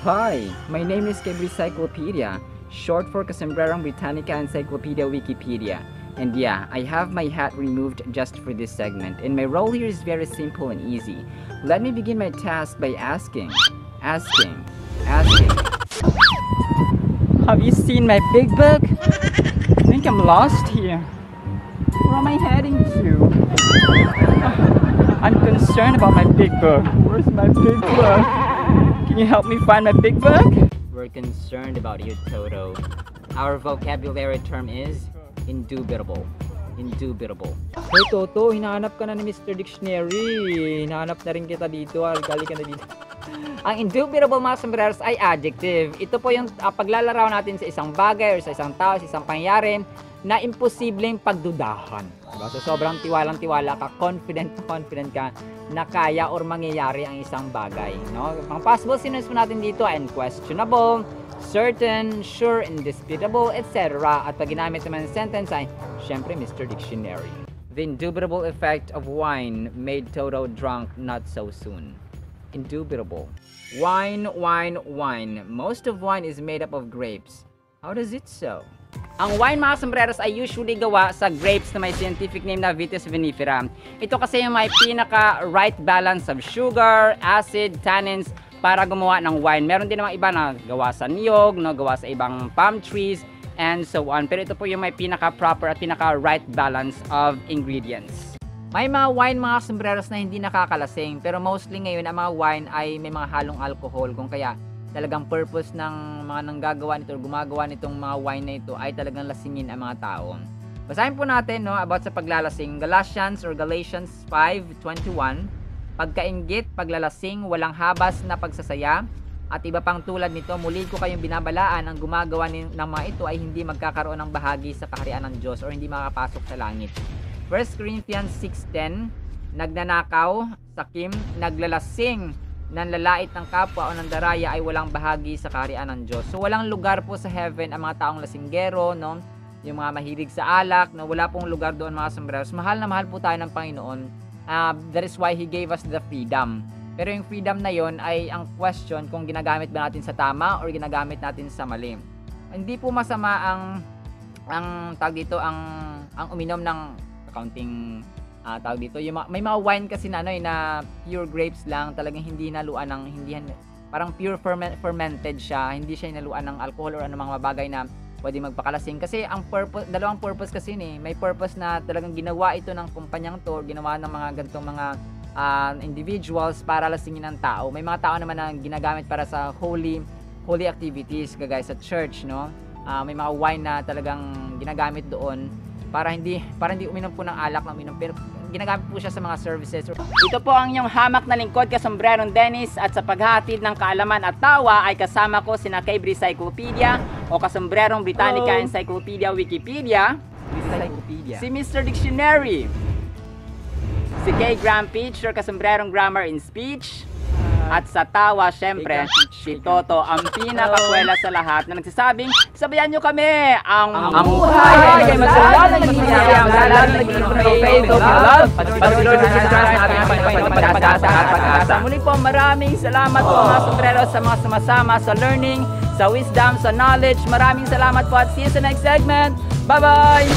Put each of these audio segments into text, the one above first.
Hi, my name is Cyclopedia, short for Casombrerong Britannica Encyclopedia Wikipedia. And yeah, I have my hat removed just for this segment, and my role here is very simple and easy. Let me begin my task by asking. Have you seen my big book? I think I'm lost here. Where am I heading to? I'm concerned about my big book. Where's my big book? Can you help me find my big book? We're concerned about you, Toto. Our vocabulary term is indubitable. Indubitable. Hey Toto, hinahanap ka na ni Mr. Dictionary. Hinahanap na rin kita dito. Gali ka na dito. Ang indubitable, mga sombreros, ay adjective. Ito po yung paglalarawan natin sa isang bagay or sa isang tao, sa isang pangyayari na imposibleng pagdudahan. Diba? So sobrang tiwalang-tiwala ka, confident ka na kaya or mangyayari ang isang bagay. No? Ang possible synonyms po natin dito ay unquestionable, certain, sure, indisputable, etc. At pag ginamit naman ng sentence ay, syempre, Mr. Dictionary. The indubitable effect of wine made Toto drunk not so soon. Indubitable. Wine. Most of wine is made up of grapes. How does it so? Ang wine, mga sombreros, ay usually gawa sa grapes na may scientific name na Vitis vinifera. Ito kasi yung may pinaka-right balance of sugar, acid, tannins para gumawa ng wine. Meron din namang iba na gawa sa niyog, no, gawa sa ibang palm trees, and so on. Pero ito po yung may pinaka-proper at pinaka-right balance of ingredients. May mga wine, mga sombreros, na hindi nakakalasing, pero mostly ngayon ang mga wine ay may mga halong alcohol, kung kaya talagang purpose ng mga nanggagawa nito or gumagawa nitong mga wine na ito ay talagang lasingin ang mga tao. Basahin po natin, no, about sa paglalasing. Galatians 5:21. Pagkainggit, paglalasing, walang habas na pagsasaya, at iba pang tulad nito, muli ko kayong binabalaan, ang gumagawa ng mga ito ay hindi magkakaroon ng bahagi sa kaharian ng Diyos or hindi makapasok sa langit. 1 Corinthians 6:10. Nagnanakaw, sakim, naglalasing, nanlalait ng kapwa o ng daraya ay walang bahagi sa kaharian ng Diyos. So walang lugar po sa heaven ang mga taong lasinggero, no? Yung mga mahilig sa alak, no? Wala pong lugar doon, mga sombreros. Mahal na mahal po tayo ng Panginoon. That is why He gave us the freedom. Pero yung freedom na yon ay ang question kung ginagamit ba natin sa tama or ginagamit natin sa mali. Hindi po masama ang tawag dito, ang uminom ng accounting tawag dito, yung may mga wine kasi na na pure grapes lang, talagang hindi naluan ng parang pure fermented siya, hindi siya inaluan ng alcohol or mga bagay na pwede magpakalasing. Kasi ang purpose, dalawang purpose kasi may purpose na talagang ginawa ito ng kumpanyang to, ginawa ng mga ganitong mga individuals para lasingin ng tao. May mga tao naman na ginagamit para sa holy activities, kagaya sa church, no? May mga wine na talagang ginagamit doon para hindi uminom po ng alak na uminom, pero ginagamit po siya sa mga services. Ito po ang inyong hamak na lingkod, Kasombrerong Dennis, at sa paghahatid ng kaalaman at tawa ay kasama ko sina Kay Cyclopedia o Kasombrerong Britannica Encyclopedia Wikipedia, si Mr. Dictionary, si Kay Graham Peach or Kasombrerong Grammar in Speech, at sa tawa, syempre, si Toto, ang pinakakwela sa lahat na nagsasabing, sabayan nyo kami, ang buhay ay masalang nangyayari, ang lalang naging faith of love, patuloy na natin natin pag-asa. Muli po, maraming salamat po, mga sombrero, sa mga sumasama sa learning, sa wisdom, sa knowledge. Maraming salamat po at see you sa next segment. Bye-bye!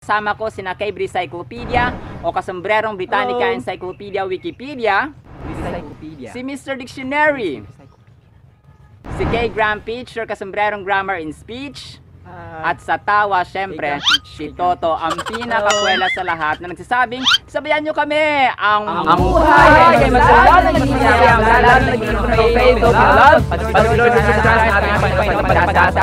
Kasama ko sina Kay Cyclopedia o Kasombrerong Britannica Encyclopedia Wikipedia, si Mr. Dictionary, si Kay Graham Peach or Kasombrerong Grammar in Speech, at sa tawa, syempre, si Toto, ang pinakakwela sa lahat na nagsasabing, sabayan nyo kami, ang buhay ay masalang nangyayari, ang lalang naging faith of love, patuloy na natin pag-asa.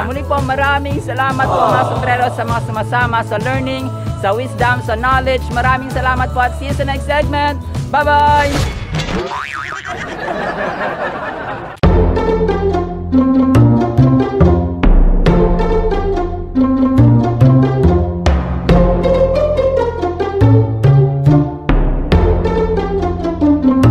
Muli po, maraming salamat po, mga sombrero, sa mga sumasama sa learning, sa wisdom, sa knowledge. Maraming salamat po at see you sa next segment. Bye-bye! Thank you.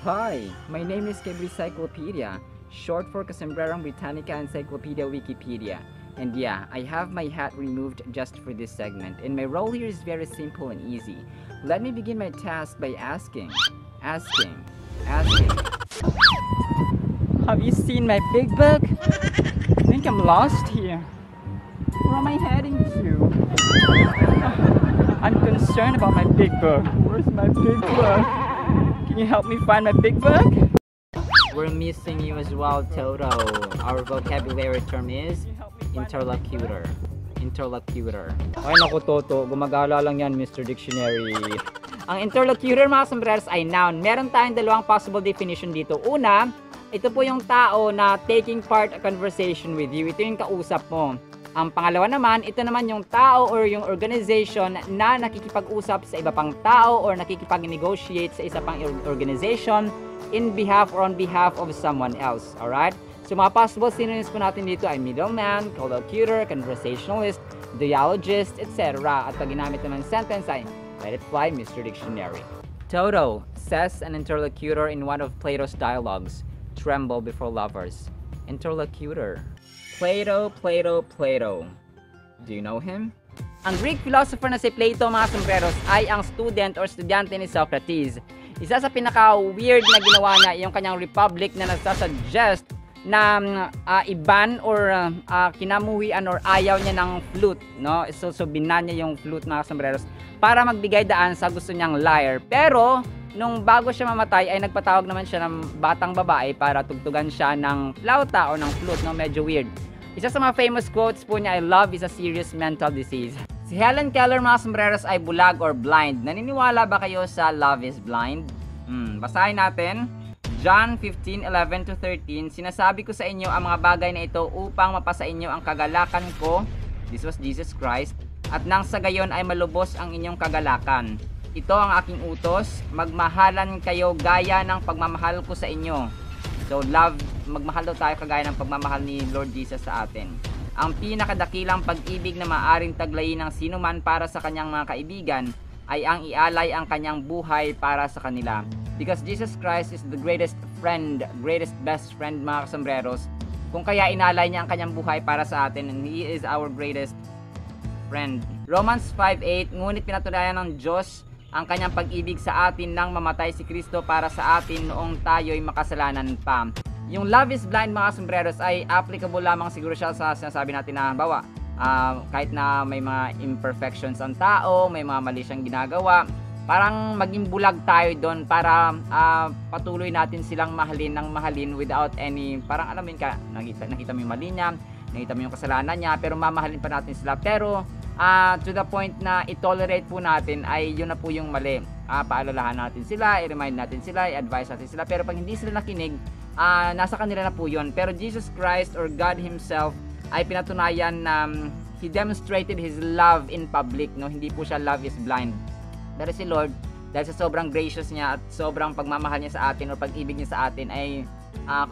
Hi, my name is Kebri Cyclopedia, short for Kasombrerong Britannica Encyclopedia Wikipedia. And yeah, I have my hat removed just for this segment, and my role here is very simple and easy. Let me begin my task by asking. Have you seen my big book? I think I'm lost here. Where am I heading to? I'm concerned about my big book. Where's my big book? Can you help me find my big book? We're missing you as well, Toto. Our vocabulary term is interlocutor. Ay naku, Toto, gumagala lang yan, Mr. Dictionary. Ang interlocutor, mga sombreros, ay noun. Meron tayong dalawang possible definition dito. Una, ito po yung tao na taking part a conversation with you. Ito yung kausap mo. Ang pangalawa naman, ito naman yung tao or yung organization na nakikipag-usap sa iba pang tao or nakikipag-negotiate sa isa pang organization in behalf or on behalf of someone else. Alright? So mga possible synonyms po natin dito ay middleman, collocutor, conversationalist, dialogist, etc. At pag ginamit naman sentence ay let it fly, Mr. Dictionary. Toto says an interlocutor in one of Plato's dialogues, tremble before lovers. Interlocutor. Plato. Do you know him? Ang Greek philosopher na si Plato, mga sombreros, ay ang student or estudyante ni Socrates. Isa sa pinaka-weird na ginawa niya yung kanyang republic na nagsasuggest na iban or kinamuhian or ayaw niya ng flute, no? So binan niya yung flute, mga sombreros, para magbigay daan sa gusto niyang lyre. Pero nung bago siya mamatay ay nagpatawag naman siya ng batang babae para tugtugan siya ng flauta o ng flute, no? Medyo weird. Isa sa mga famous quotes po niya ay love is a serious mental disease. Si Helen Keller, mga sombreros, ay bulag or blind. Naniniwala ba kayo sa love is blind? Basahin natin. John 15:11-13, sinasabi ko sa inyo ang mga bagay na ito upang mapasa inyo ang kagalakan ko, this was Jesus Christ, at nang sa gayon ay malubos ang inyong kagalakan. Ito ang aking utos, magmahalan kayo gaya ng pagmamahal ko sa inyo. So love, magmahal daw tayo kagaya ng pagmamahal ni Lord Jesus sa atin. Ang pinakadakilang pag-ibig na maaring taglayin ng sino man para sa kanyang mga kaibigan ay ang ialay ang kanyang buhay para sa kanila. Because Jesus Christ is the greatest friend, greatest best friend, mga kasombreros. Kung kaya inalay niya ang kanyang buhay para sa atin, and He is our greatest friend. Romans 5:8, ngunit pinatunayan ng Diyos ang kanyang pag-ibig sa atin nang mamatay si Kristo para sa atin noong tayo'y makasalanan pa. Yung love is blind, mga sombreros, ay applicable lamang siguro siya sa sinasabi natin na bawa. Kahit na may mga imperfections ang tao, may mga mali siyang ginagawa, parang maging bulag tayo doon para patuloy natin silang mahalin without any, parang alamin ka, nakita mo yung mali niya, nakita mo yung kasalanan niya, pero mamahalin pa natin sila. Pero to the point na i-tolerate po natin ay yun na po yung mali. Paalalahan natin sila, i-remind natin sila, i-advise natin sila, pero pag hindi sila nakinig, nasa kanila na po yun. Pero Jesus Christ or God Himself ay pinatunayan na He demonstrated His love in public, no? Hindi po siya love is blind. Pero si Lord, dahil sa sobrang gracious niya at sobrang pagmamahal niya sa atin o pag-ibig niya sa atin ay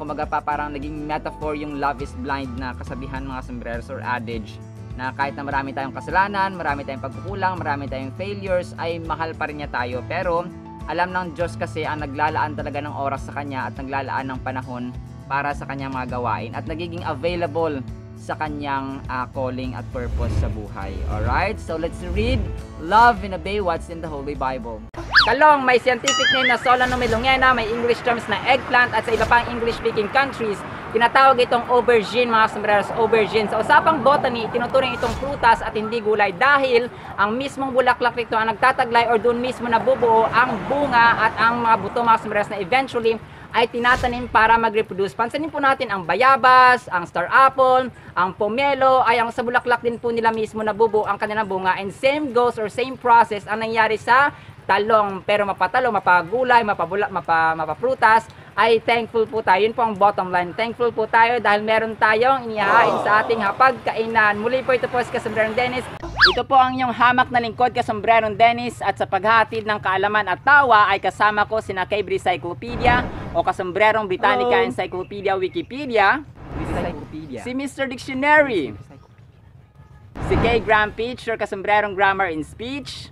kumaga pa parang naging metaphor yung love is blind na kasabihan, mga sombreros, or adage na kahit na marami tayong kasalanan, marami tayong pagkukulang, marami tayong failures, ay mahal pa rin niya tayo. Pero alam ng Diyos kasi ang naglalaan talaga ng oras sa Kanya at naglalaan ng panahon para sa Kanyang mga gawain at nagiging available sa kanyang calling at purpose sa buhay. Alright? So let's read, love and obey what's in the Holy Bible. Talong, may scientific name na Solanum-melongena, may English terms na eggplant, at sa iba pang English-speaking countries, tinatawag itong aubergine, mga sombreros, aubergine. Sa usapang botany, tinuturing itong prutas at hindi gulay dahil ang mismong bulaklak nito ang nagtataglay or doon mismo nabubuo ang bunga at ang mga buto, mga sombreros, na eventually ay tinatanim para mag-reproduce. Pansinin po natin ang bayabas, ang star apple, ang pomelo, ay ang sa bulaklak din po nila mismo nabubuo ang kanilang bunga. And same goes or same process ang nangyari sa talong. Pero mapatalong, mapagulay, mapaprutas, ay thankful po tayo. Yun po ang bottom line. Thankful po tayo dahil meron tayong inihahain sa ating hapagkainan. Muli po ito po si Kasombrerong Dennis. Ito po ang inyong hamak na lingkod, Kasombrerong Dennis, at sa paghatid ng kaalaman at tawa ay kasama ko sina Kebri Cyclopedia o Kasombrerong Britannica Encyclopedia Wikipedia, si Mr. Dictionary, si K. Graham Peach or Kasombrerong Grammar in Speech,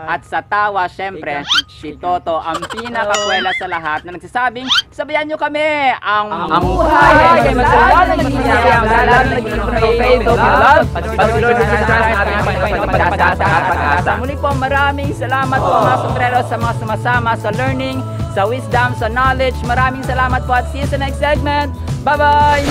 At sa tawa, syempre, si Toto ang pinakakwela sa lahat na nagsasabing, sabayan nyo kami, ang buhay ay masaya, nagiging lalo pag-asa. Muli po, maraming salamat po mga sombrero sa mga sumasama sa learning, sa wisdom, sa knowledge. Maraming salamat po at see you sa next segment. Bye-bye!